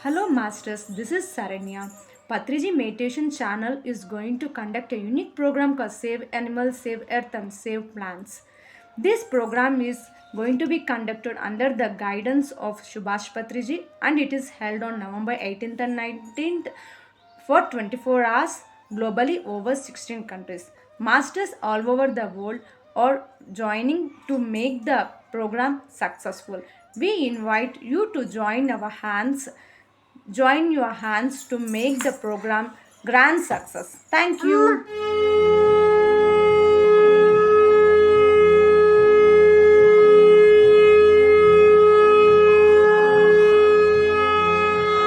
Hello Masters, this is Saranya. Patriji Meditation channel is going to conduct a unique program called Save Animals, Save Earth and Save Plants. This program is going to be conducted under the guidance of Subhash Patriji and it is held on November 18th and 19th for 24 hours globally over 16 countries. Masters all over the world are joining to make the program successful. We invite you to join your hands to make the program grand success. Thank you.